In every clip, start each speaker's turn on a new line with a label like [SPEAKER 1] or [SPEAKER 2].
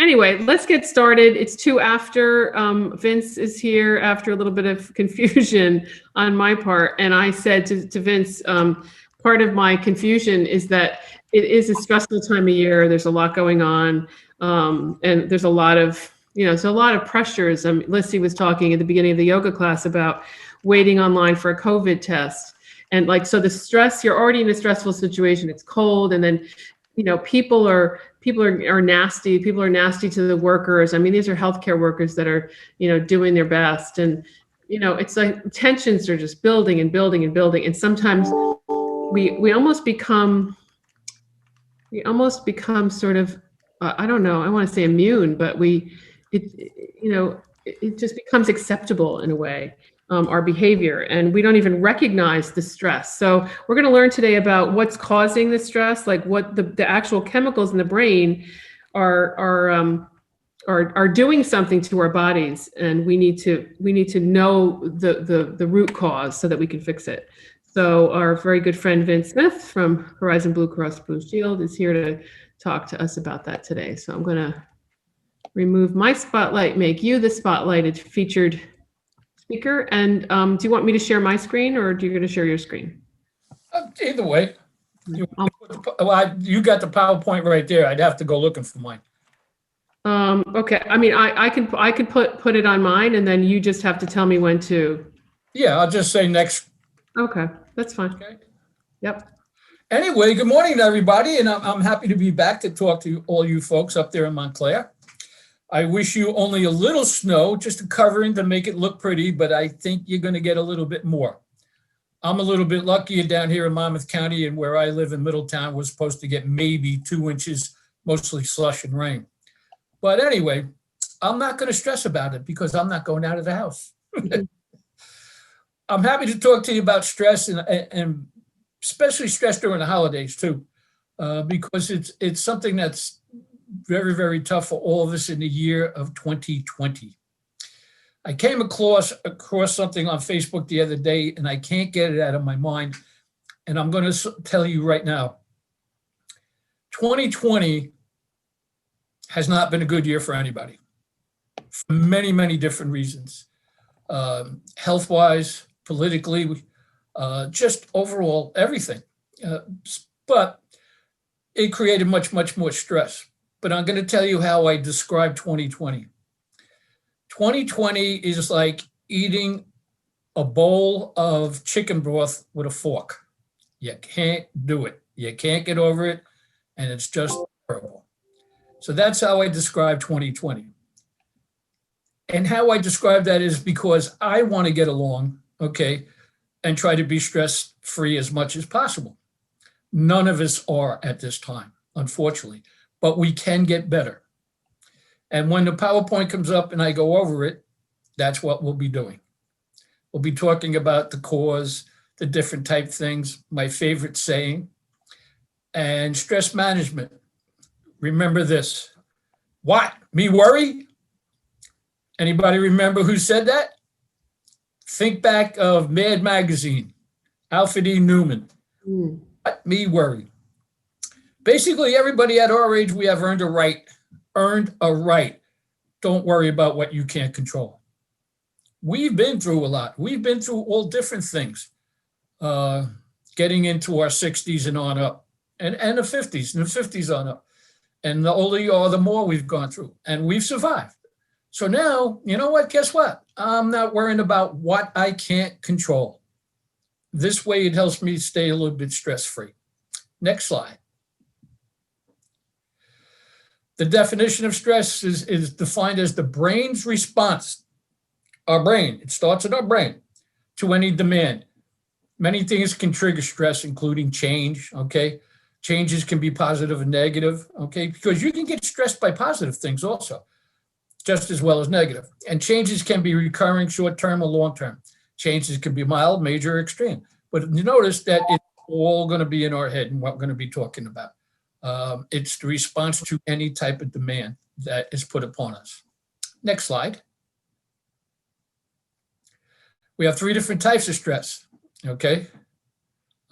[SPEAKER 1] Anyway, let's get started. It's 2 after. Vince is here after a little bit of confusion on my part. And I said to Vince, part of my confusion is that it is a stressful time of year. There's a lot going on. And there's a lot of, there's a lot of pressures. Lissy was talking at the beginning of the yoga class about waiting online for a COVID test. And so the stress, you're already in a stressful situation. It's cold. And then, people are nasty. People are nasty to the workers. These are healthcare workers that are, doing their best. And, it's like tensions are just building and building and building. And sometimes we almost become sort of, I don't know, I want to say immune, but it just becomes acceptable in a way. Our behavior, and we don't even recognize the stress. So we're going to learn today about what's causing the stress, like what the actual chemicals in the brain are doing something to our bodies, and we need to know the root cause so that we can fix it. So our very good friend Vince Smith from Horizon Blue Cross Blue Shield is here to talk to us about that today. So I'm going to remove my spotlight, make you the spotlighted featured speaker. And do you want me to share my screen, or do you going to share your screen?
[SPEAKER 2] Either way. You got the PowerPoint right there. I'd have to go looking for mine.
[SPEAKER 1] Okay. I can put it on mine, and then you just have to tell me when to.
[SPEAKER 2] Yeah, I'll just say next.
[SPEAKER 1] Okay, that's fine.
[SPEAKER 2] Okay.
[SPEAKER 1] Yep.
[SPEAKER 2] Anyway, good morning, everybody, and I'm happy to be back to talk to all you folks up there in Montclair. I wish you only a little snow, just a covering to make it look pretty, but I think you're going to get a little bit more. I'm a little bit luckier down here in Monmouth County, and where I live in Middletown, we're supposed to get maybe 2 inches, mostly slush and rain. But anyway, I'm not going to stress about it because I'm not going out of the house. I'm happy to talk to you about stress, and especially stress during the holidays too, because it's something that's very, very tough for all of us in the year of 2020. I came across something on Facebook the other day, and I can't get it out of my mind. And I'm going to tell you right now, 2020 has not been a good year for anybody for many, many different reasons. Health-wise, politically, just overall, everything. But it created much, much more stress. But I'm going to tell you how I describe 2020. 2020 is like eating a bowl of chicken broth with a fork. You can't do it. You can't get over it, and it's just terrible. So that's how I describe 2020. And how I describe that is because I want to get along, okay, and try to be stress-free as much as possible. None of us are at this time, unfortunately. But we can get better. And when the PowerPoint comes up and I go over it, that's what we'll be doing. We'll be talking about the cause, the different type things, my favorite saying, and stress management. Remember this. What? Me worry? Anybody remember who said that? Think back of Mad Magazine, Alfred E. Newman. What? Me worry. Basically, everybody at our age, we have earned a right. Earned a right. Don't worry about what you can't control. We've been through a lot. We've been through all different things, getting into our 60s and on up, and the 50s, and the 50s on up. And the older you are, the more we've gone through, and we've survived. So now, you know what? Guess what? I'm not worrying about what I can't control. This way, it helps me stay a little bit stress-free. Next slide. The definition of stress is defined as the brain's response. Our brain, it starts in our brain, to any demand. Many things can trigger stress, including change, okay? Changes can be positive and negative, okay? Because you can get stressed by positive things also, just as well as negative. And changes can be recurring, short-term or long-term. Changes can be mild, major, or extreme. But you notice that it's all going to be in our head and what we're going to be talking about. It's the response to any type of demand that is put upon us. Next slide. We have 3 different types of stress, okay?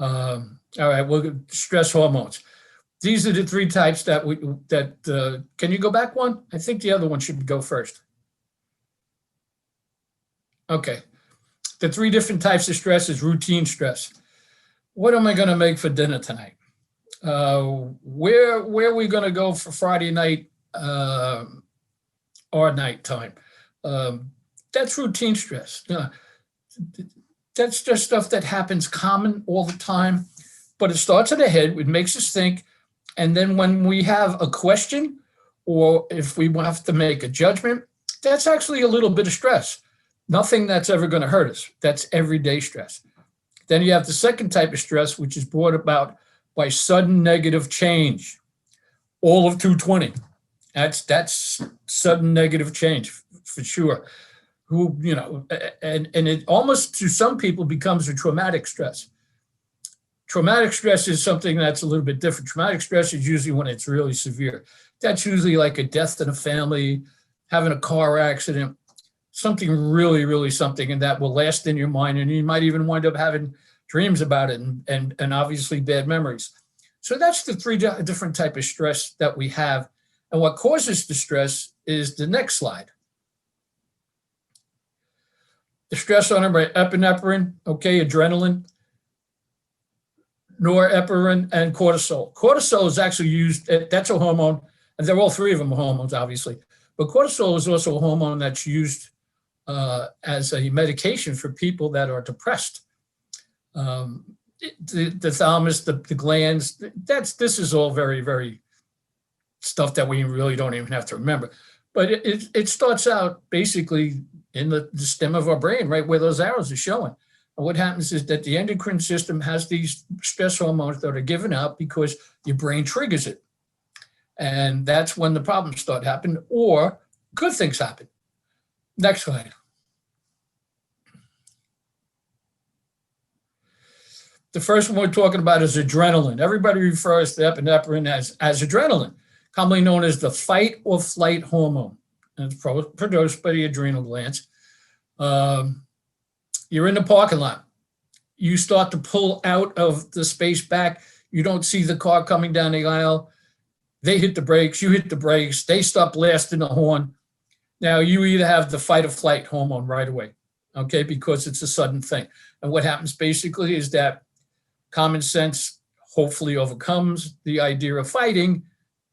[SPEAKER 2] All right, stress hormones. these are the three types that can you go back one? I think the other one should go first. Okay. The three different types of stress is routine stress. What am I going to make for dinner tonight? Where are we going to go for Friday night or night time? That's routine stress. That's just stuff that happens common all the time, but it starts in the head. It makes us think. And then when we have a question or if we have to make a judgment, that's actually a little bit of stress. Nothing that's ever going to hurt us. That's everyday stress. Then you have the second type of stress, which is brought about by sudden negative change. All of 220. That's sudden negative change for sure. And it almost to some people becomes a traumatic stress. Traumatic stress is something that's a little bit different. Traumatic stress is usually when it's really severe. That's usually like a death in a family, having a car accident, something really, really something, and that will last in your mind. And you might even wind up having dreams about it and obviously bad memories. So that's the three different type of stress that we have. And what causes the stress is the next slide. The stress hormone by epinephrine, okay, adrenaline, norepinephrine, and cortisol. Cortisol is actually used, that's a hormone, and they're all three of them are hormones, obviously. But cortisol is also a hormone that's used as a medication for people that are depressed. The thalamus, the glands, this is all very, very stuff that we really don't even have to remember. But it starts out basically in the stem of our brain, right where those arrows are showing. And what happens is that the endocrine system has these stress hormones that are given out because your brain triggers it. And that's when the problems start happening or good things happen. Next slide. The first one we're talking about is adrenaline. Everybody refers to epinephrine as adrenaline, commonly known as the fight or flight hormone. And it's produced by the adrenal glands. You're in the parking lot. You start to pull out of the space back. You don't see the car coming down the aisle. They hit the brakes. You hit the brakes. They stop blasting the horn. Now, you either have the fight or flight hormone right away, okay, because it's a sudden thing. And what happens basically is that common sense hopefully overcomes the idea of fighting,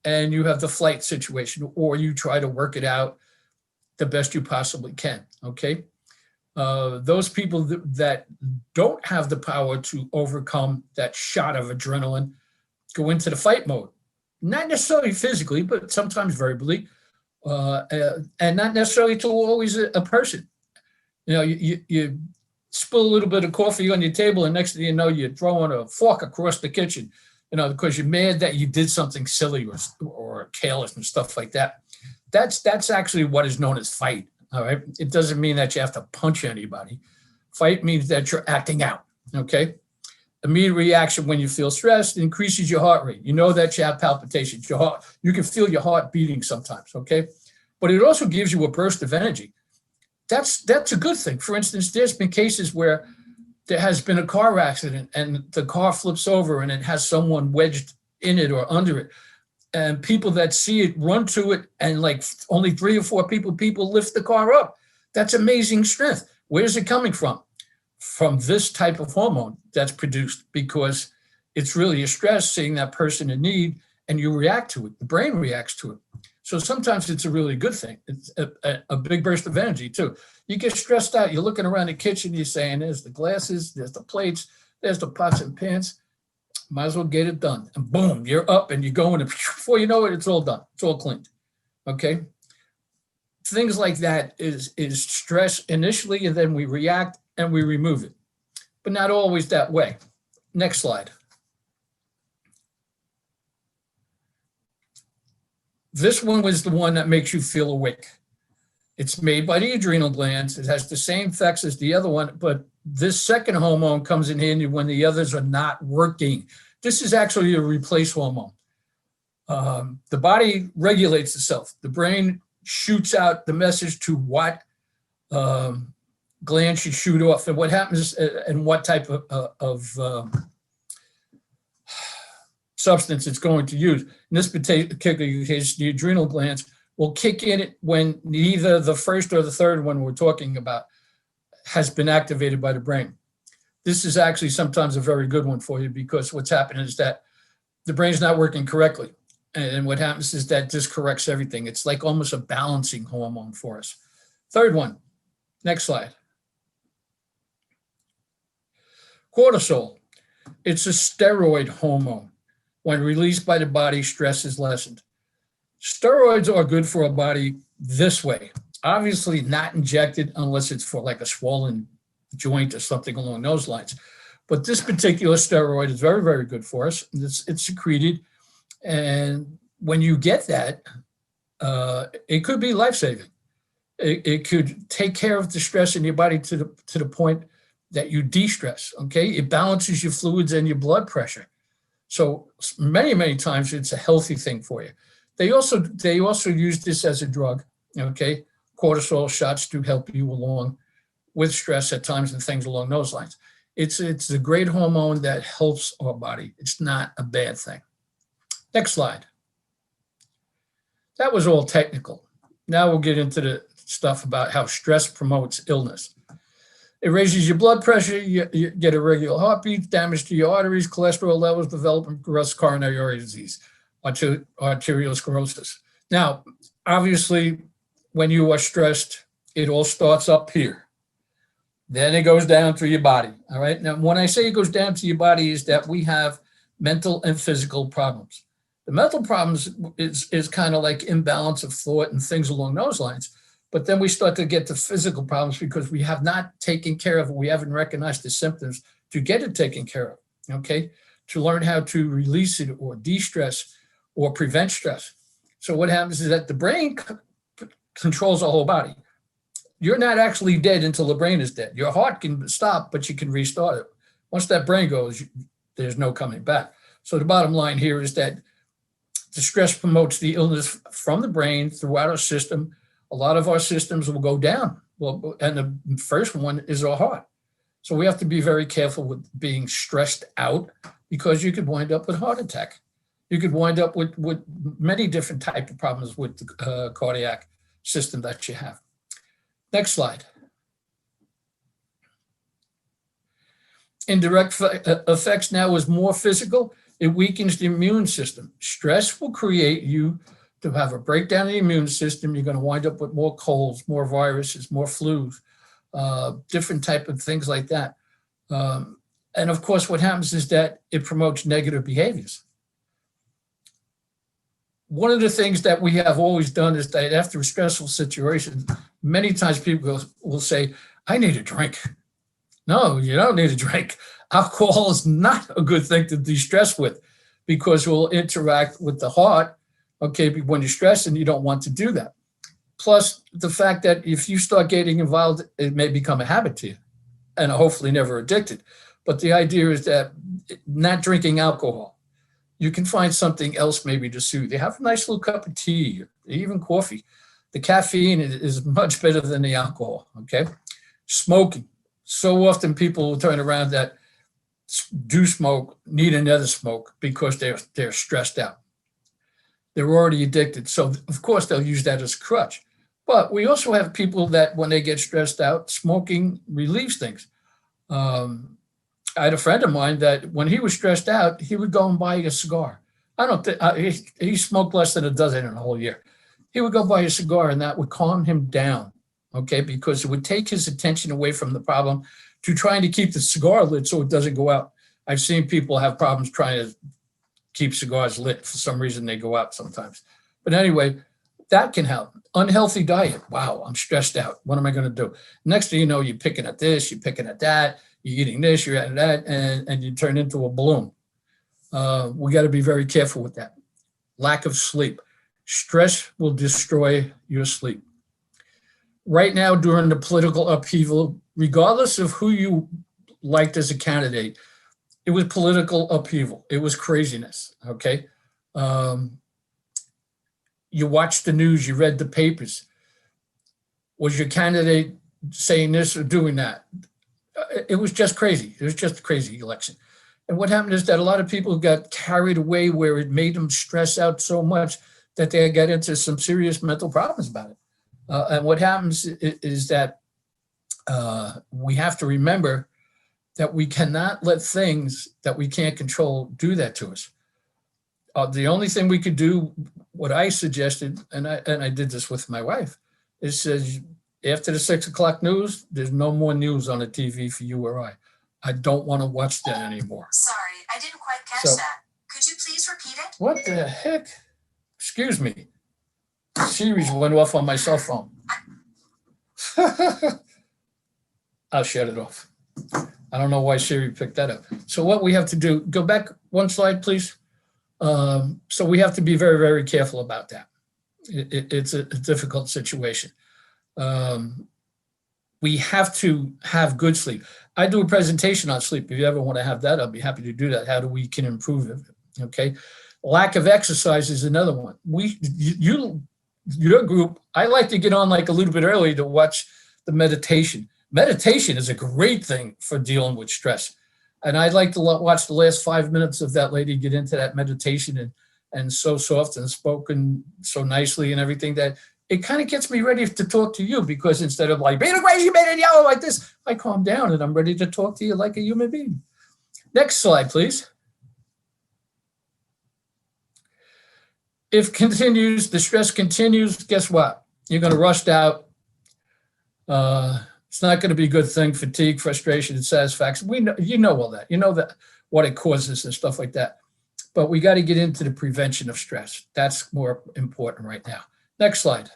[SPEAKER 2] and you have the flight situation, or you try to work it out the best you possibly can, okay? Those people that don't have the power to overcome that shot of adrenaline go into the fight mode. Not necessarily physically, but sometimes verbally, and not necessarily to always a person. You know, you spill a little bit of coffee on your table, and next thing you know, you're throwing a fork across the kitchen, you know, because you're mad that you did something silly or careless and stuff like that. That's actually what is known as fight. All right. It doesn't mean that you have to punch anybody. Fight means that you're acting out. Okay. Immediate reaction when you feel stressed increases your heart rate. You know that you have palpitations. Your heart, you can feel your heart beating sometimes. Okay. But it also gives you a burst of energy. That's a good thing. For instance, there's been cases where there has been a car accident and the car flips over and it has someone wedged in it or under it. And people that see it run to it, and like only 3 or 4 people lift the car up. That's amazing strength. Where's it coming from? From this type of hormone that's produced, because it's really a stress seeing that person in need and you react to it. The brain reacts to it. So sometimes it's a really good thing. It's a big burst of energy too. You get stressed out, you're looking around the kitchen, you're saying, there's the glasses, there's the plates, there's the pots and pans. Might as well get it done. And boom, you're up and you're going, and before you know it, it's all done. It's all cleaned. Okay. Things like that is stress initially, and then we react and we remove it, but not always that way. Next slide. This one was the one that makes you feel awake. It's made by the adrenal glands. It has the same effects as the other one, but this second hormone comes in handy when the others are not working. This is actually a replace hormone. The body regulates itself. The brain shoots out the message to what gland should shoot off, and what happens and what type of substance it's going to use. In this particular case, the adrenal glands will kick in it when neither the first or the third one we're talking about has been activated by the brain. This is actually sometimes a very good one for you, because what's happening is that the brain's not working correctly. And what happens is that this corrects everything. It's like almost a balancing hormone for us. Third one, next slide. Cortisol. It's a steroid hormone. When released by the body, stress is lessened. Steroids are good for a body this way. Obviously not injected unless it's for like a swollen joint or something along those lines. But this particular steroid is very, very good for us. It's secreted. And when you get that, it could be life-saving. It could take care of the stress in your body to the point that you de-stress, okay? It balances your fluids and your blood pressure. So many, many times it's a healthy thing for you. They also use this as a drug, okay? Cortisol shots do help you along with stress at times and things along those lines. It's a great hormone that helps our body. It's not a bad thing. Next slide. That was all technical. Now we'll get into the stuff about how stress promotes illness. It raises your blood pressure, you get irregular heartbeat, damage to your arteries, cholesterol levels, develop and progress coronary artery disease, arteriosclerosis. Now, obviously, when you are stressed, it all starts up here. Then it goes down through your body, all right? Now, when I say it goes down to your body, is that we have mental and physical problems. The mental problems is kind of like imbalance of thought and things along those lines. But then we start to get to physical problems because we have not taken care of it. We haven't recognized the symptoms to get it taken care of, okay? To learn how to release it or de-stress or prevent stress. So what happens is that the brain controls the whole body. You're not actually dead until the brain is dead. Your heart can stop, but you can restart it. Once that brain goes, there's no coming back. So the bottom line here is that the stress promotes the illness from the brain throughout our system. A lot of our systems will go down. Well, and the first one is our heart. So we have to be very careful with being stressed out, because you could wind up with heart attack. You could wind up with many different types of problems with the cardiac system that you have. Next slide. Indirect effects now is more physical. It weakens the immune system. Stress will create you to have a breakdown in the immune system. You're going to wind up with more colds, more viruses, more flus, different type of things like that. And of course, what happens is that it promotes negative behaviors. One of the things that we have always done is that after a stressful situation, many times people will say, I need a drink. No, you don't need a drink. Alcohol is not a good thing to de-stress with, because it will interact with the heart, okay, when you're stressed, and you don't want to do that. Plus the fact that if you start getting involved, it may become a habit to you, and hopefully never addicted. But the idea is that not drinking alcohol, you can find something else maybe to soothe. You have a nice little cup of tea, or even coffee. The caffeine is much better than the alcohol, okay? Smoking. So often people will turn around that do smoke, need another smoke because they're stressed out. They're already addicted. So of course they'll use that as a crutch. But we also have people that when they get stressed out, smoking relieves things. I had a friend of mine that when he was stressed out, he would go and buy a cigar. I don't think he smoked less than a dozen in a whole year. He would go buy a cigar, and that would calm him down, okay? Because it would take his attention away from the problem to trying to keep the cigar lit so it doesn't go out. I've seen people have problems trying to keep cigars lit. For some reason, they go out sometimes. But anyway, that can help. Unhealthy diet. Wow, I'm stressed out. What am I going to do? Next thing you know, you're picking at this, you're picking at that, you're eating this, you're eating that, and you turn into a balloon. We got to be very careful with that. Lack of sleep. Stress will destroy your sleep. Right now, during the political upheaval, regardless of who you liked as a candidate, it was political upheaval. It was craziness, okay? You watched the news, you read the papers. Was your candidate saying this or doing that? It was just crazy. It was just a crazy election. And what happened is that a lot of people got carried away where it made them stress out so much that they got into some serious mental problems about it. And what happens is that we have to remember that we cannot let things that we can't control do that to us. The only thing we could do, what I suggested, and I did this with my wife, is says after the 6 o'clock news, there's no more news on the TV for you or I. I don't want to watch that anymore.
[SPEAKER 3] Sorry, I didn't quite catch that. Could you please repeat it?
[SPEAKER 2] What the heck? Excuse me. Siri's went off on my cell phone. I'll shut it off. I don't know why Siri picked that up. So what we have to do, go back one slide, please. So we have to be very, very careful about that. It's a difficult situation. We have to have good sleep. I do a presentation on sleep. If you ever want to have that, I'll be happy to do that. How do we can improve it? Okay. Lack of exercise is another one. Your group, I like to get on like a little bit early to watch the meditation. Meditation is a great thing for dealing with stress. And I'd like to watch the last 5 minutes of that lady get into that meditation and so soft and spoken so nicely and everything that it kind of gets me ready to talk to you, because instead of like being a crazy man and yellow like this, I calm down and I'm ready to talk to you like a human being. Next slide, please. If the stress continues, guess what? You're going to rust out. It's not going to be a good thing. Fatigue, frustration, and satisfaction. You know all that. You know that what it causes and stuff like that. But we got to get into the prevention of stress. That's more important right now. Next slide.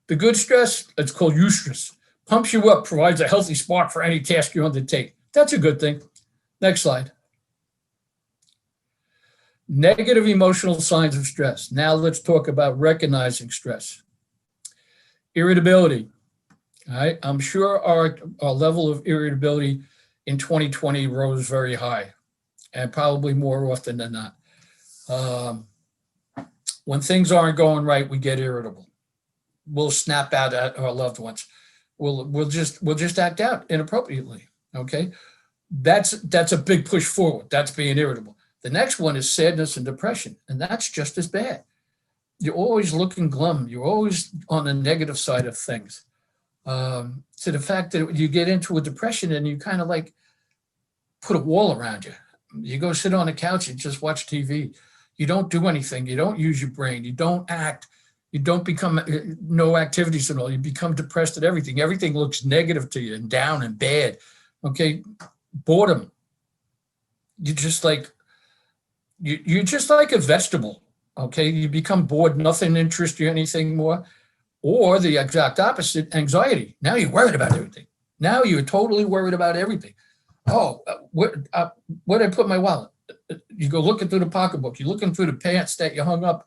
[SPEAKER 2] The good stress, it's called eustress. Pumps you up, provides a healthy spark for any task you undertake. That's a good thing. Next slide. Negative emotional signs of stress. Now let's talk about recognizing stress. Irritability. All right. I'm sure our level of irritability in 2020 rose very high, and probably more often than not. When things aren't going right, we get irritable. We'll snap out at our loved ones. We'll just act out inappropriately. Okay. That's a big push forward. That's being irritable. The next one is sadness and depression, and that's just as bad. You're always looking glum. You're always on the negative side of things. To the fact that you get into a depression and you kind of like put a wall around you. You go sit on the couch and just watch TV. You don't do anything. You don't use your brain. You don't act. You don't become no activities at all. You become depressed at everything. Everything looks negative to you and down and bad. Okay. Boredom. You're just like a vegetable. Okay. You become bored. Nothing interests you anything more. Or the exact opposite, anxiety. Now you're worried about everything. Now you're totally worried about everything. Oh, where did I put my wallet? You go looking through the pocketbook. You're looking through the pants that you hung up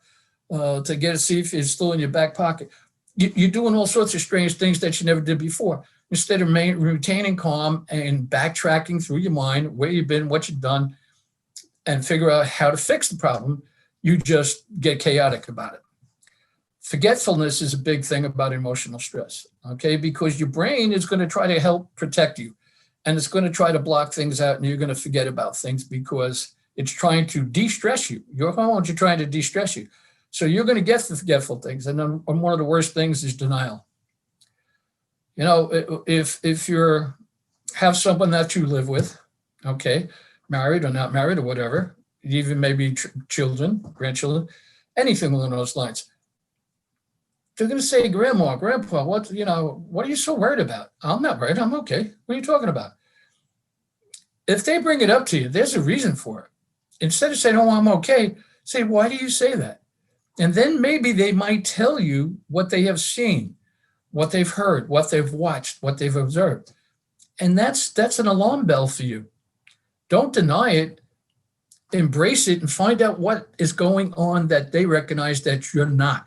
[SPEAKER 2] to get to see if it's still in your back pocket. You're doing all sorts of strange things that you never did before. Instead of retaining calm and backtracking through your mind, where you've been, what you've done, and figure out how to fix the problem, you just get chaotic about it. Forgetfulness is a big thing about emotional stress, okay? Because your brain is going to try to help protect you, and it's going to try to block things out, and you're going to forget about things because it's trying to de-stress you. Your hormones are trying to de-stress you. So you're going to get the forgetful things. And then one of the worst things is denial. You know, if you're have someone that you live with, okay, married or not married or whatever, even maybe children, grandchildren, anything along those lines, they're going to say, Grandma, Grandpa, what are you so worried about? I'm not worried. I'm okay. What are you talking about? If they bring it up to you, there's a reason for it. Instead of saying, oh, I'm okay, say, why do you say that? And then maybe they might tell you what they have seen, what they've heard, what they've watched, what they've observed. And that's an alarm bell for you. Don't deny it. Embrace it and find out what is going on that they recognize that you're not.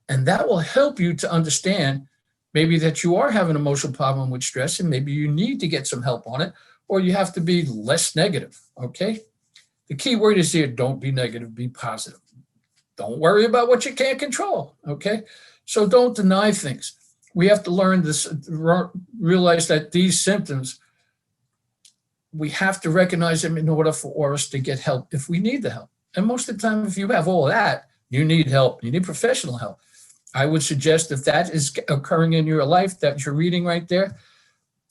[SPEAKER 2] And that will help you to understand maybe that you are having an emotional problem with stress and maybe you need to get some help on it, or you have to be less negative, okay? The key word is here, don't be negative, be positive. Don't worry about what you can't control, okay? So don't deny things. We have to learn this, realize that these symptoms we have to recognize them in order for us to get help if we need the help. And most of the time, if you have all of that, you need help. You need professional help. I would suggest if that is occurring in your life that you're reading right there,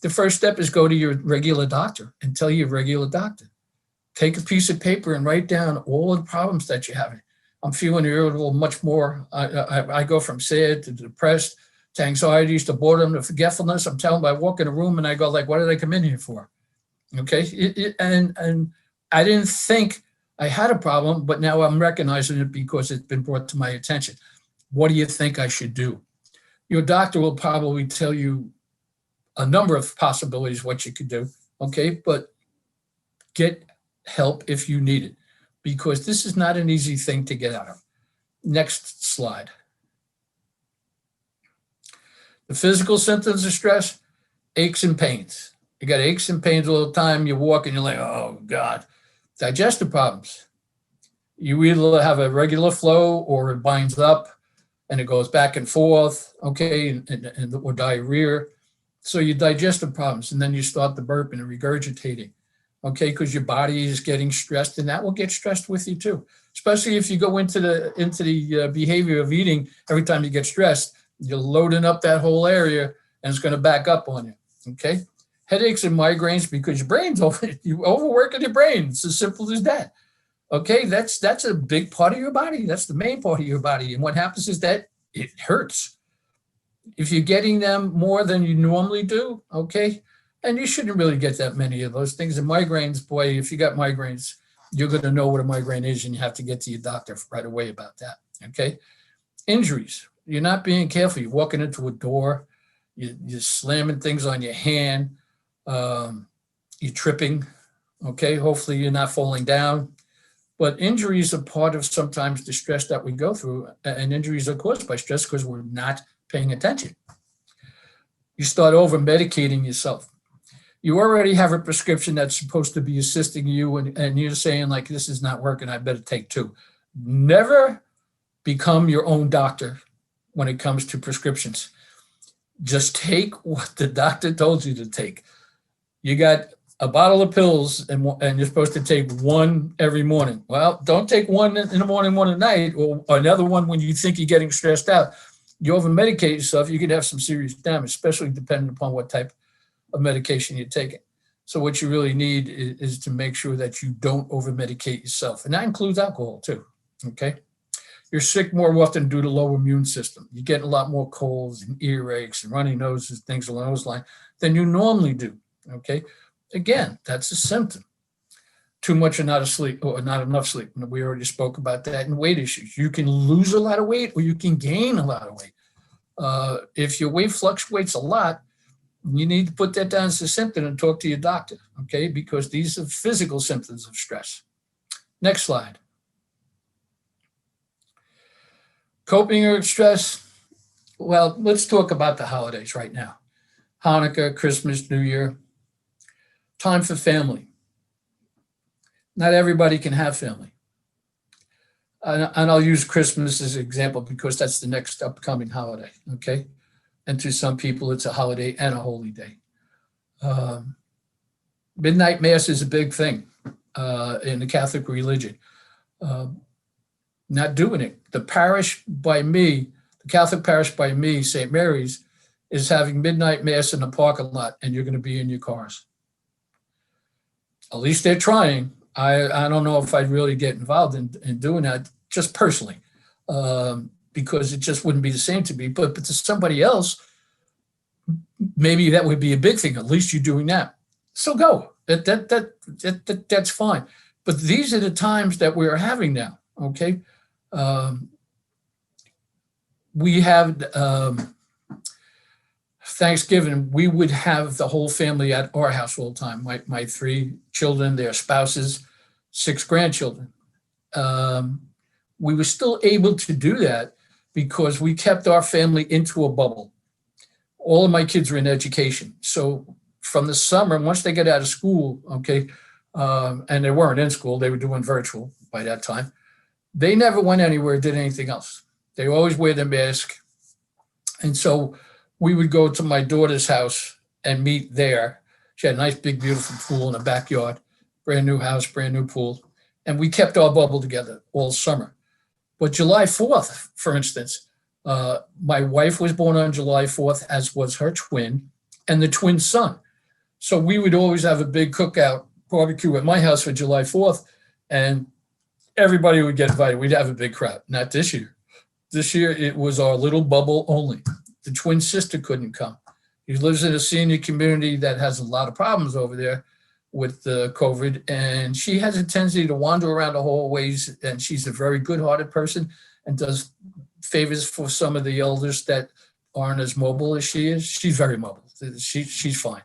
[SPEAKER 2] the first step is go to your regular doctor and tell your regular doctor. Take a piece of paper and write down all the problems that you're having. I'm feeling irritable much more. I go from sad to depressed to anxieties to boredom to forgetfulness. I'm telling them, I walk in a room and I go like, what did I come in here for? Okay. And I didn't think I had a problem, but now I'm recognizing it because it's been brought to my attention. What do you think I should do? Your doctor will probably tell you a number of possibilities what you could do. Okay. But get help if you need it, because this is not an easy thing to get out of. Next slide. The physical symptoms of stress, aches and pains. You got aches and pains all the time. You walk and you're like, oh God. Digestive problems. You either have a regular flow or it binds up and it goes back and forth, okay, or diarrhea. So your digestive problems, and then you start the burping and regurgitating, okay, because your body is getting stressed, and that will get stressed with you too. Especially if you go into the behavior of eating every time you get stressed, you're loading up that whole area, and it's going to back up on you, okay? Headaches and migraines because your brain's you overworking your brain. It's as simple as that. Okay, that's a big part of your body. That's the main part of your body. And what happens is that it hurts. If you're getting them more than you normally do, okay, and you shouldn't really get that many of those things. And migraines, boy, if you got migraines, you're going to know what a migraine is, and you have to get to your doctor right away about that, okay? Injuries. You're not being careful. You're walking into a door. You're slamming things on your hand. You're tripping, okay? Hopefully you're not falling down. But injuries are part of sometimes the stress that we go through, and injuries are caused by stress because we're not paying attention. You start over-medicating yourself. You already have a prescription that's supposed to be assisting you, and you're saying like, this is not working, I better take two. Never become your own doctor when it comes to prescriptions. Just take what the doctor told you to take. You got a bottle of pills and you're supposed to take one every morning. Well, don't take one in the morning, one at night, or another one when you think you're getting stressed out. You over-medicate yourself, you could have some serious damage, especially depending upon what type of medication you're taking. So what you really need is to make sure that you don't over-medicate yourself. And that includes alcohol too, okay? You're sick more often due to low immune system. You're getting a lot more colds and earaches and runny noses, things along those lines than you normally do, okay? Again, that's a symptom. Too much or not asleep, or not enough sleep. We already spoke about that. And weight issues. You can lose a lot of weight or you can gain a lot of weight. If your weight fluctuates a lot, you need to put that down as a symptom and talk to your doctor, okay? Because these are physical symptoms of stress. Next slide. Coping with stress. Well, let's talk about the holidays right now. Hanukkah, Christmas, New Year. Time for family. Not everybody can have family. And I'll use Christmas as an example because that's the next upcoming holiday, okay? And to some people, it's a holiday and a holy day. Midnight Mass is a big thing in the Catholic religion. Not doing it. The parish by me, the Catholic parish by me, St. Mary's, is having midnight Mass in the parking lot, and you're going to be in your cars. At least they're trying. I don't know if I'd really get involved in doing that just personally, because it just wouldn't be the same to me. But to somebody else, maybe that would be a big thing. At least you're doing that. So go. That's fine. But these are the times that we're having now. Okay. We have Thanksgiving, we would have the whole family at our house all the time. My 3 children, their spouses, 6 grandchildren. We were still able to do that because we kept our family into a bubble. All of my kids are in education. So from the summer, once they get out of school, okay, and they weren't in school, they were doing virtual by that time. They never went anywhere, did anything else. They always wear their mask. And so we would go to my daughter's house and meet there. She had a nice, big, beautiful pool in the backyard, brand new house, brand new pool. And we kept our bubble together all summer. But July 4th, for instance, my wife was born on July 4th, as was her twin and the twin son. So we would always have a big cookout barbecue at my house for July 4th, and everybody would get invited. We'd have a big crowd. Not this year. This year, it was our little bubble only. The twin sister couldn't come. He lives in a senior community that has a lot of problems over there with the COVID, and she has a tendency to wander around the hallways, and she's a very good-hearted person and does favors for some of the elders that aren't as mobile as she is. She's very mobile. She's fine.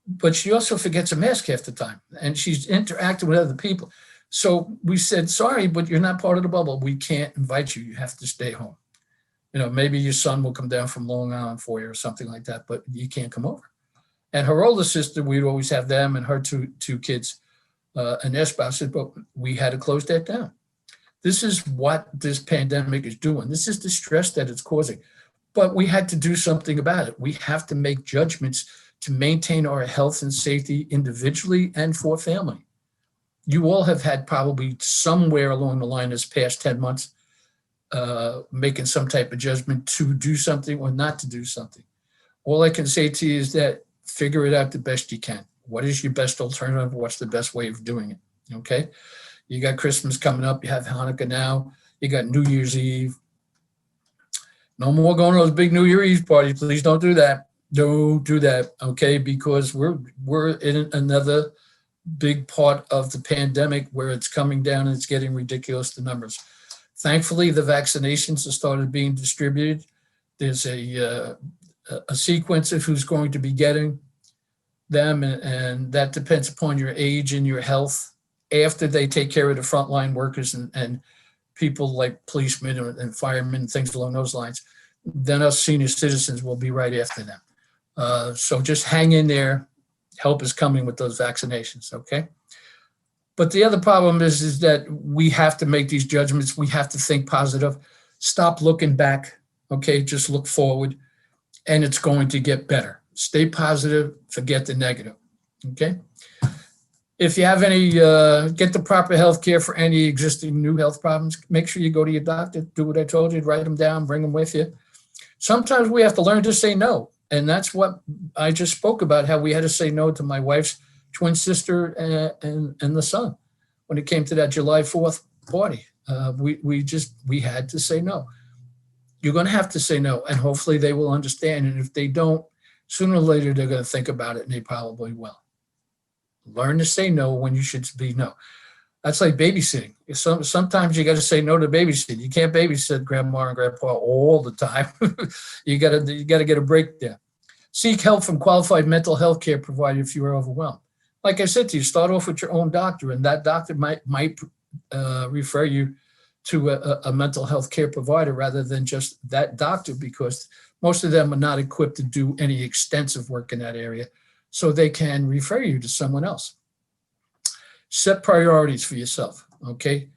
[SPEAKER 2] But she also forgets a mask half the time, and she's interacting with other people. So we said, sorry, but you're not part of the bubble. We can't invite you. You have to stay home. You know, maybe your son will come down from Long Island for you or something like that, but you can't come over. And her older sister, we'd always have them and her two kids and their spouses, but we had to close that down. This is what this pandemic is doing. This is the stress that it's causing. But we had to do something about it. We have to make judgments to maintain our health and safety individually and for family. You all have had probably somewhere along the line this past 10 months making some type of judgment to do something or not to do something. All I can say to you is that figure it out the best you can. What is your best alternative? What's the best way of doing it? Okay. You got Christmas coming up. You have Hanukkah now. You got New Year's Eve. No more going to those big New Year's Eve parties. Please don't do that. Don't do that. Okay. Because we're in another big part of the pandemic where it's coming down and it's getting ridiculous, the numbers. Thankfully, the vaccinations have started being distributed. There's a sequence of who's going to be getting them, and that depends upon your age and your health. After they take care of the frontline workers and people like policemen and firemen and things along those lines, then us senior citizens will be right after them. So just hang in there. Help is coming with those vaccinations, okay? But the other problem is that we have to make these judgments. We have to think positive. Stop looking back, okay? Just look forward, and it's going to get better. Stay positive, forget the negative, okay? If you have any, get the proper health care for any existing new health problems. Make sure you go to your doctor, do what I told you, write them down, bring them with you. Sometimes we have to learn to say no. And that's what I just spoke about, how we had to say no to my wife's twin sister and the son when it came to that July 4th party. We had to say no. You're going to have to say no, and hopefully they will understand. And if they don't, sooner or later, they're going to think about it, and they probably will. Learn to say no when you should be no. That's like babysitting. Sometimes you got to say no to babysitting. You can't babysit grandma and grandpa all the time. You got to get a break there. Seek help from qualified mental health care provider if you are overwhelmed. Like I said to you, start off with your own doctor, and that doctor might refer you to a mental health care provider rather than just that doctor, because most of them are not equipped to do any extensive work in that area. So they can refer you to someone else. Set priorities for yourself, okay?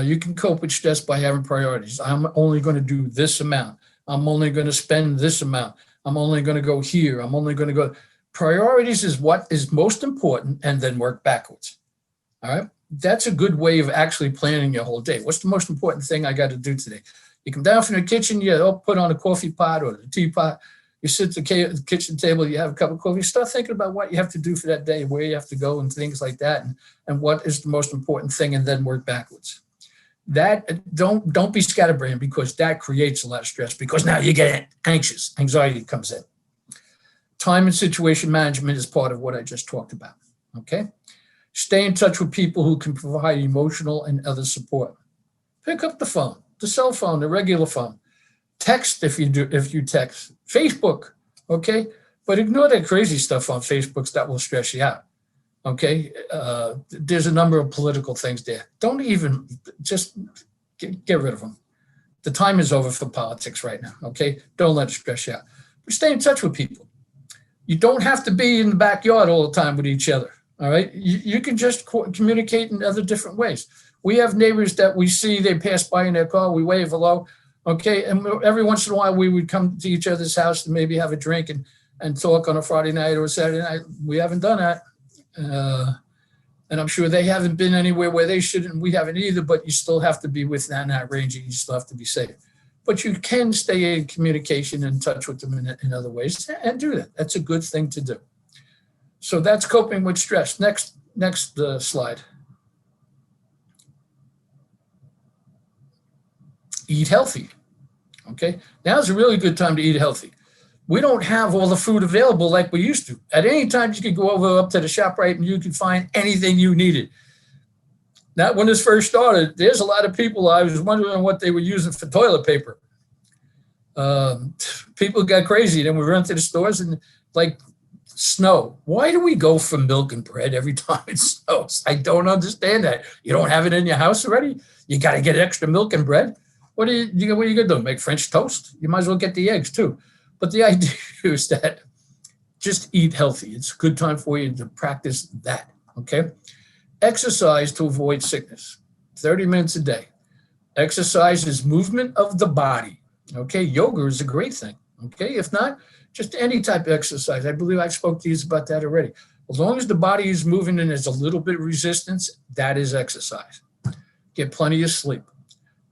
[SPEAKER 2] You can cope with stress by having priorities. I'm only going to do this amount. I'm only going to spend this amount. I'm only going to go here. I'm only going to go. Priorities is what is most important, and then work backwards, all right? That's a good way of actually planning your whole day. What's the most important thing I got to do today? You come down from the kitchen, you put on a coffee pot or the teapot. You sit at the kitchen table, you have a cup of coffee, start thinking about what you have to do for that day, where you have to go and things like that, and what is the most important thing, and then work backwards. That don't be scatterbrained, because that creates a lot of stress, because now you get anxious. Anxiety comes in. Time and situation management is part of what I just talked about, okay? Stay in touch with people who can provide emotional and other support. Pick up the phone, the cell phone, the regular phone. Text if you text. Facebook, okay? But ignore that crazy stuff on Facebook that will stress you out, okay? There's a number of political things there. Don't even, just get rid of them. The time is over for politics right now, okay? Don't let it stress you out. But stay in touch with people. You don't have to be in the backyard all the time with each other, all right? You can just communicate in other different ways. We have neighbors that we see, they pass by in their car, we wave hello. Okay, and every once in a while we would come to each other's house and maybe have a drink and talk on a Friday night or a Saturday night. We haven't done that. And I'm sure they haven't been anywhere where they shouldn't. We haven't either, but you still have to be within that range and you still have to be safe. But you can stay in communication and in touch with them in other ways and do that. That's a good thing to do. So that's coping with stress. Next slide. Eat healthy. Okay, now's a really good time to eat healthy. We don't have all the food available like we used to. At any time, you could go up to the ShopRite and you could find anything you needed. Not when this first started. There's a lot of people, I was wondering what they were using for toilet paper. People got crazy. Then we run to the stores and like snow. Why do we go for milk and bread every time it snows? I don't understand that. You don't have it in your house already? You got to get extra milk and bread? What are you going to do? Make French toast? You might as well get the eggs too. But the idea is that just eat healthy. It's a good time for you to practice that, okay? Exercise to avoid sickness, 30 minutes a day. Exercise is movement of the body, okay? Yoga is a great thing, okay? If not, just any type of exercise. I believe I spoke to you about that already. As long as the body is moving and there's a little bit of resistance, that is exercise. Get plenty of sleep.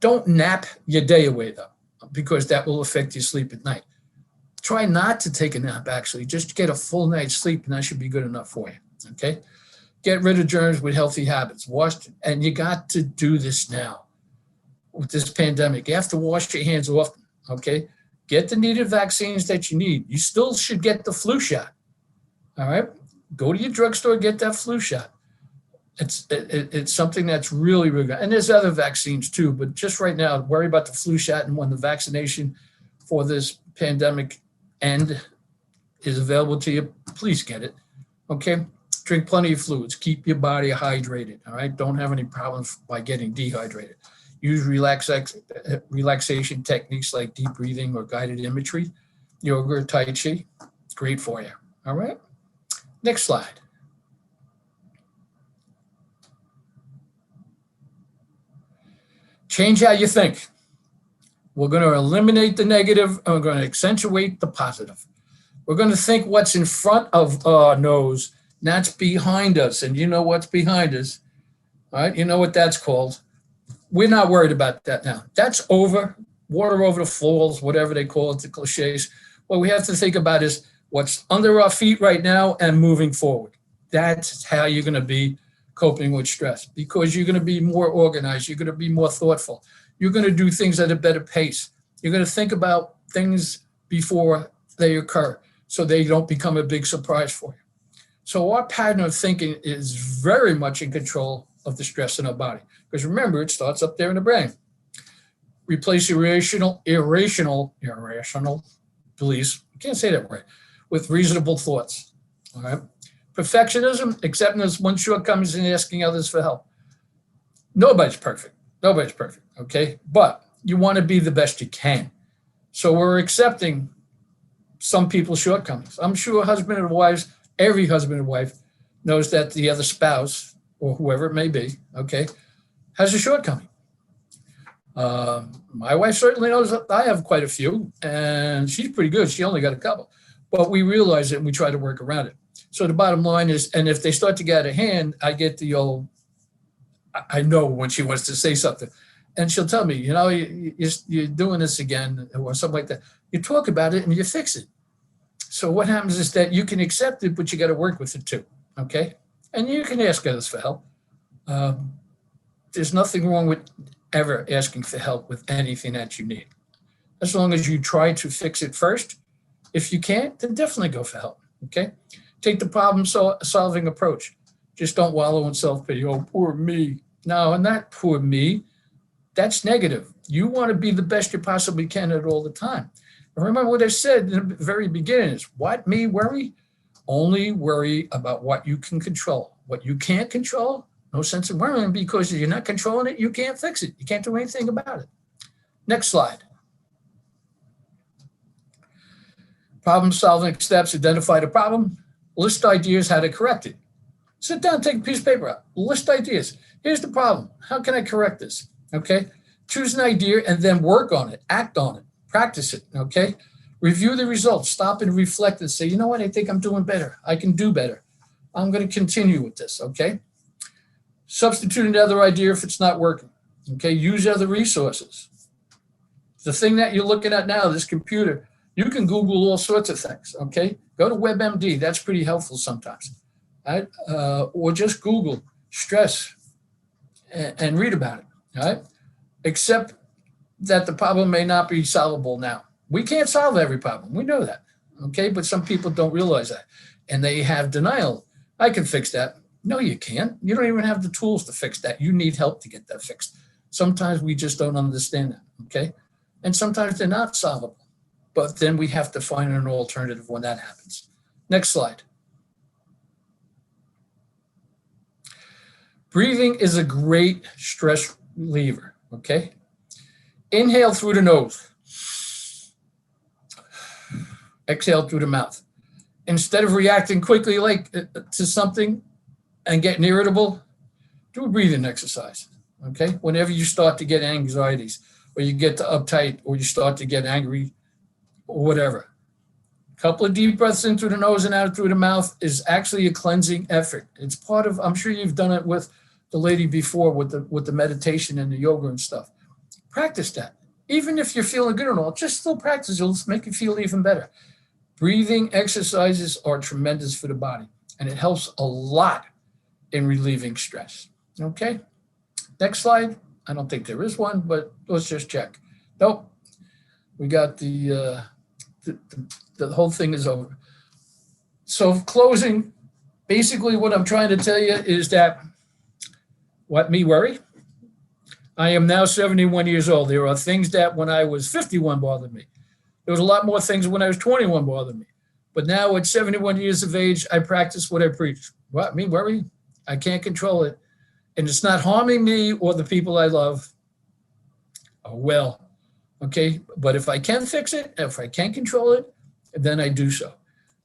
[SPEAKER 2] Don't nap your day away, though, because that will affect your sleep at night. Try not to take a nap, actually. Just get a full night's sleep, and that should be good enough for you, okay? Get rid of germs with healthy habits. And you got to do this now with this pandemic. You have to wash your hands often, okay? Get the needed vaccines that you need. You still should get the flu shot, all right? Go to your drugstore, get that flu shot. It's something that's really, really good. And there's other vaccines too, but just right now, worry about the flu shot, and when the vaccination for this pandemic end is available to you, please get it, okay? Drink plenty of fluids. Keep your body hydrated, all right? Don't have any problems by getting dehydrated. Use relaxation techniques like deep breathing or guided imagery, yoga or Tai Chi. It's great for you, all right? Next slide. Change how you think. We're going to eliminate the negative and we're going to accentuate the positive. We're going to think what's in front of our nose, not behind us. And you know what's behind us, all right? You know what that's called. We're not worried about that now. That's over, water over the falls, whatever they call it, the cliches. What we have to think about is what's under our feet right now and moving forward. That's how you're going to be coping with stress, because you're going to be more organized. You're going to be more thoughtful. You're going to do things at a better pace. You're going to think about things before they occur so they don't become a big surprise for you. So our pattern of thinking is very much in control of the stress in our body. Because remember, it starts up there in the brain. Replace irrational beliefs, you can't say that right, with reasonable thoughts, all right? Perfectionism, accepting one shortcomings and asking others for help. Nobody's perfect, okay? But you want to be the best you can. So we're accepting some people's shortcomings. I'm sure husband and wives, every husband and wife knows that the other spouse, or whoever it may be, okay, has a shortcoming. My wife certainly knows that I have quite a few, and she's pretty good. She only got a couple, but we realize it and we try to work around it. So the bottom line is, and if they start to get out of hand, I get the old, I know when she wants to say something, and she'll tell me, you know, you're doing this again, or something like that. You talk about it and you fix it. So what happens is that you can accept it, but you got to work with it too, okay? And you can ask others for help. There's nothing wrong with ever asking for help with anything that you need, as long as you try to fix it first. If you can't, then definitely go for help, okay? Take the problem-solving approach. Just don't wallow in self-pity. Oh, poor me. No, and not poor me. That's negative. You want to be the best you possibly can at all the time. And remember what I said in the very beginning is, what me worry? Only worry about what you can control. What you can't control, no sense in worrying, because if you're not controlling it, you can't fix it. You can't do anything about it. Next slide. Problem-solving steps: identify the problem, list ideas how to correct it. Sit down, take a piece of paper out, list ideas. Here's the problem. How can I correct this? Okay. Choose an idea and then work on it, act on it, practice it. Okay. Review the results, stop and reflect and say, you know what, I think I'm doing better. I can do better. I'm going to continue with this, okay? Substitute another idea if it's not working, okay? Use other resources. The thing that you're looking at now, this computer, you can Google all sorts of things, okay? Go to WebMD, that's pretty helpful sometimes, right? Or just Google stress and read about it, all right? Except that the problem may not be solvable now. We can't solve every problem. We know that, okay? But some people don't realize that. And they have denial. I can fix that. No, you can't. You don't even have the tools to fix that. You need help to get that fixed. Sometimes we just don't understand that, okay? And sometimes they're not solvable. But then we have to find an alternative when that happens. Next slide. Breathing is a great stress reliever, okay? Inhale through the nose. Exhale through the mouth. Instead of reacting quickly to something and getting irritable, do a breathing exercise, okay? Whenever you start to get anxieties or you get uptight or you start to get angry or whatever. A couple of deep breaths in through the nose and out through the mouth is actually a cleansing effort. It's part of, I'm sure you've done it with the lady before with the meditation and the yoga and stuff. Practice that. Even if you're feeling good and all, just still practice. It'll make you feel even better. Breathing exercises are tremendous for the body, and it helps a lot in relieving stress. Okay, next slide. I don't think there is one, but let's just check. Nope, we got the whole thing is over. So closing, basically what I'm trying to tell you is that what me worry? I am now 71 years old. There are things that when I was 51 bothered me. There was a lot more things when I was 21 bothered me. But now at 71 years of age, I practice what I preach. What, me worry? I can't control it. And it's not harming me or the people I love. Oh, well, okay. But if I can fix it, if I can control it, then I do so.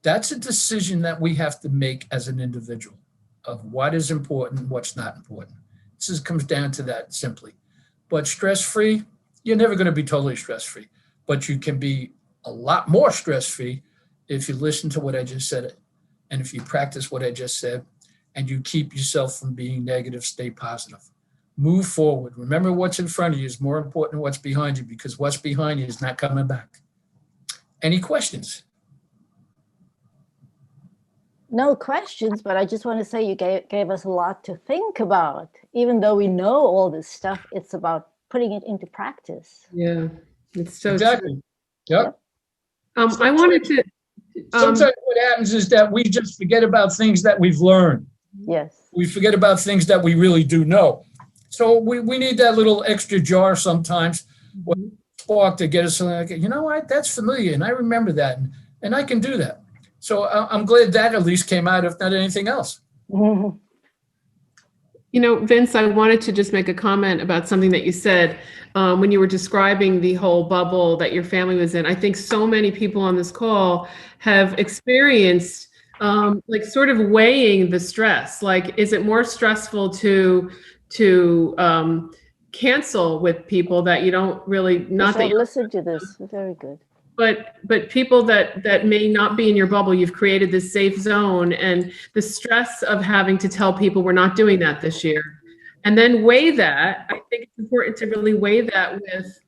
[SPEAKER 2] That's a decision that we have to make as an individual of what is important, what's not important. This just comes down to that simply. But stress-free, you're never going to be totally stress-free, but you can be a lot more stress-free if you listen to what I just said and if you practice what I just said and you keep yourself from being negative, stay positive. Move forward. Remember what's in front of you is more important than what's behind you because what's behind you is not coming back. Any questions?
[SPEAKER 4] No questions, but I just want to say you gave us a lot to think about. Even though we know all this stuff, it's about putting it into practice.
[SPEAKER 1] Yeah, it's so
[SPEAKER 2] Exactly. Yep.
[SPEAKER 1] I wanted to.
[SPEAKER 2] Sometimes what happens is that we just forget about things that we've learned.
[SPEAKER 4] Yes.
[SPEAKER 2] We forget about things that we really do know. So we need that little extra jar sometimes, spark to get us like, you know what, that's familiar, and I remember that, and I can do that. So I'm glad that at least came out, if not anything else.
[SPEAKER 4] Mm-hmm.
[SPEAKER 1] You know, Vince, I wanted to just make a comment about something that you said when you were describing the whole bubble that your family was in. I think so many people on this call have experienced like sort of weighing the stress. Like, is it more stressful to cancel with people that you don't really, not that you
[SPEAKER 4] listen to this, very good.
[SPEAKER 1] But people that may not be in your bubble, you've created this safe zone, and the stress of having to tell people we're not doing that this year, and then weigh that. I think it's important to really weigh that with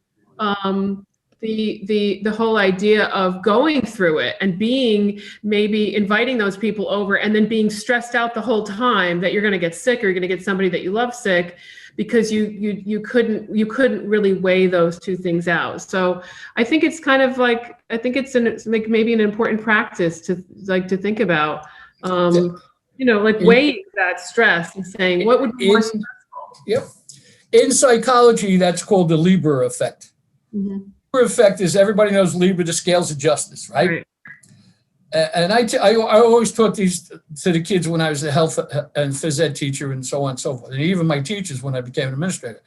[SPEAKER 1] the whole idea of going through it and being, maybe inviting those people over and then being stressed out the whole time that you're going to get sick or you're going to get somebody that you love sick, because you couldn't really weigh those two things out. So I think it's kind of like, I think it's maybe an important practice to think about, weighing that stress and saying what would be more stressful.
[SPEAKER 2] Yep. In psychology, that's called the Libra effect.
[SPEAKER 1] Mm-hmm.
[SPEAKER 2] Libra effect is, everybody knows Libra, the scales of justice, right? And I always taught these to the kids when I was a health and phys ed teacher and so on and so forth. And even my teachers when I became an administrator.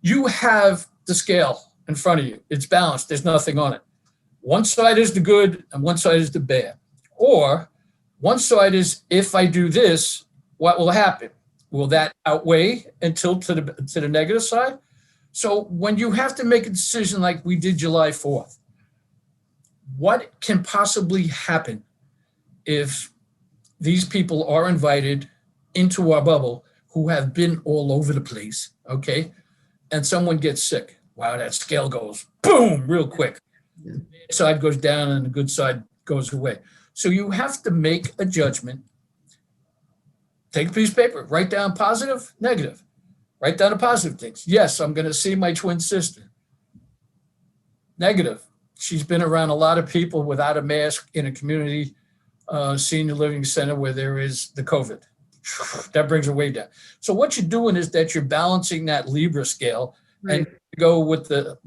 [SPEAKER 2] You have the scale in front of you. It's balanced. There's nothing on it. One side is the good and one side is the bad. Or one side is, if I do this, what will happen? Will that outweigh and tilt to the negative side? So when you have to make a decision like we did July 4th, what can possibly happen if these people are invited into our bubble who have been all over the place, okay? And someone gets sick. Wow, that scale goes boom real quick.
[SPEAKER 1] Yeah.
[SPEAKER 2] The bad side goes down and the good side goes away. So you have to make a judgment. Take a piece of paper, write down positive, negative. Write down the positive things. Yes, I'm going to see my twin sister. Negative. She's been around a lot of people without a mask in a community senior living center where there is the COVID. That brings her way down. So what you're doing is that you're balancing that Libra scale and go with the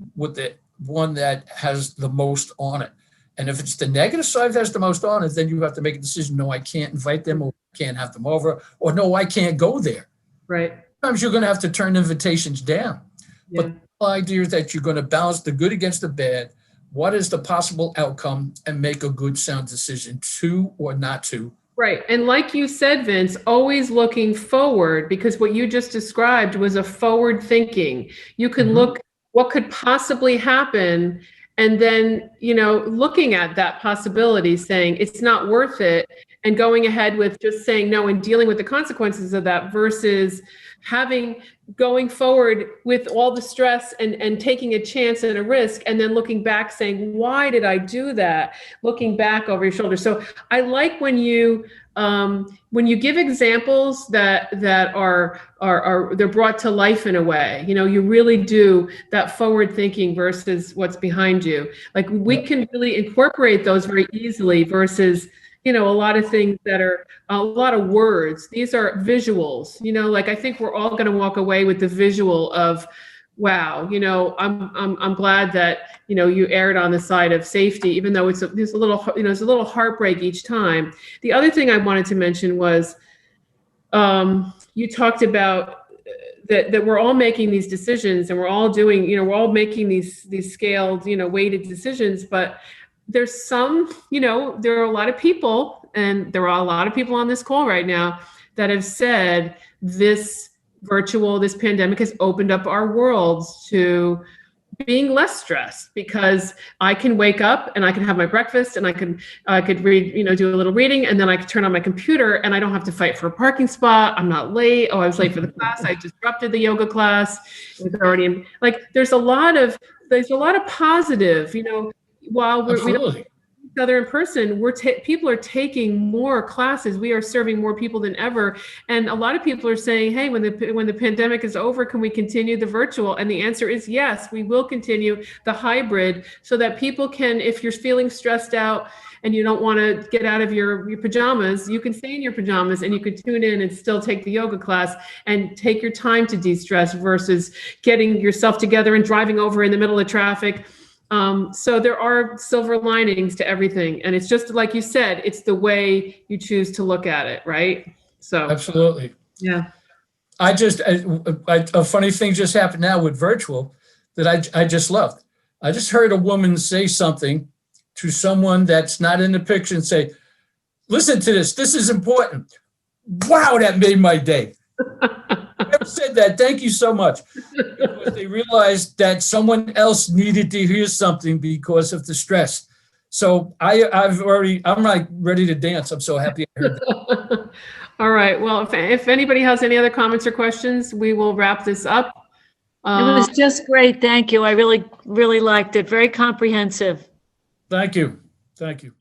[SPEAKER 2] one that has the most on it. And if it's the negative side that has the most on it, then you have to make a decision. No, I can't invite them, or I can't have them over, or no, I can't go there.
[SPEAKER 1] Right.
[SPEAKER 2] Sometimes you're going to have to turn invitations down.
[SPEAKER 1] Yeah.
[SPEAKER 2] But the idea is that you're going to balance the good against the bad. What is the possible outcome, and make a good sound decision to or not to.
[SPEAKER 1] Right. And like you said, Vince, always looking forward, because what you just described was a forward thinking. You can look what could possibly happen, and then, looking at that possibility, saying it's not worth it, and going ahead with just saying no and dealing with the consequences of that, versus going forward with all the stress and taking a chance and a risk, and then looking back saying, why did I do that? Looking back over your shoulder. So I like when you give examples that are they're brought to life in a way. You really do that forward thinking versus what's behind you. Like, we can really incorporate those very easily versus a lot of things that are a lot of words. These are visuals, like, I think we're all going to walk away with the visual of, wow, I'm glad that, you erred on the side of safety, even though it's a little heartbreak each time. The other thing I wanted to mention was, you talked about that we're all making these decisions, and we're all doing, we're all making these scaled, weighted decisions, but there's some, there are a lot of people, and there are a lot of people on this call right now that have said this pandemic has opened up our worlds to being less stressed, because I can wake up and I can have my breakfast, and I could read, do a little reading, and then I could turn on my computer, and I don't have to fight for a parking spot. I'm not late. Oh, I was late for the class. I disrupted the yoga class. It was already there's a lot of positive, while we don't see each other in person, people are taking more classes. We are serving more people than ever. And a lot of people are saying, hey, when the pandemic is over, can we continue the virtual? And the answer is yes, we will continue the hybrid, so that people can, if you're feeling stressed out and you don't want to get out of your pajamas, you can stay in your pajamas and you can tune in and still take the yoga class and take your time to de-stress, versus getting yourself together and driving over in the middle of traffic. So there are silver linings to everything. And it's just like you said, it's the way you choose to look at it, right? So
[SPEAKER 2] Absolutely.
[SPEAKER 1] Yeah.
[SPEAKER 2] A funny thing just happened now with virtual that I just loved. I just heard a woman say something to someone that's not in the picture and say, listen to this. This is important. Wow, that made my day. Whoever said that, thank you so much. Because they realized that someone else needed to hear something because of the stress. So I'm like ready to dance. I'm so happy I heard that.
[SPEAKER 1] All right. Well, if anybody has any other comments or questions, we will wrap this up.
[SPEAKER 5] It was just great. Thank you. I really, really liked it. Very comprehensive.
[SPEAKER 2] Thank you. Thank you.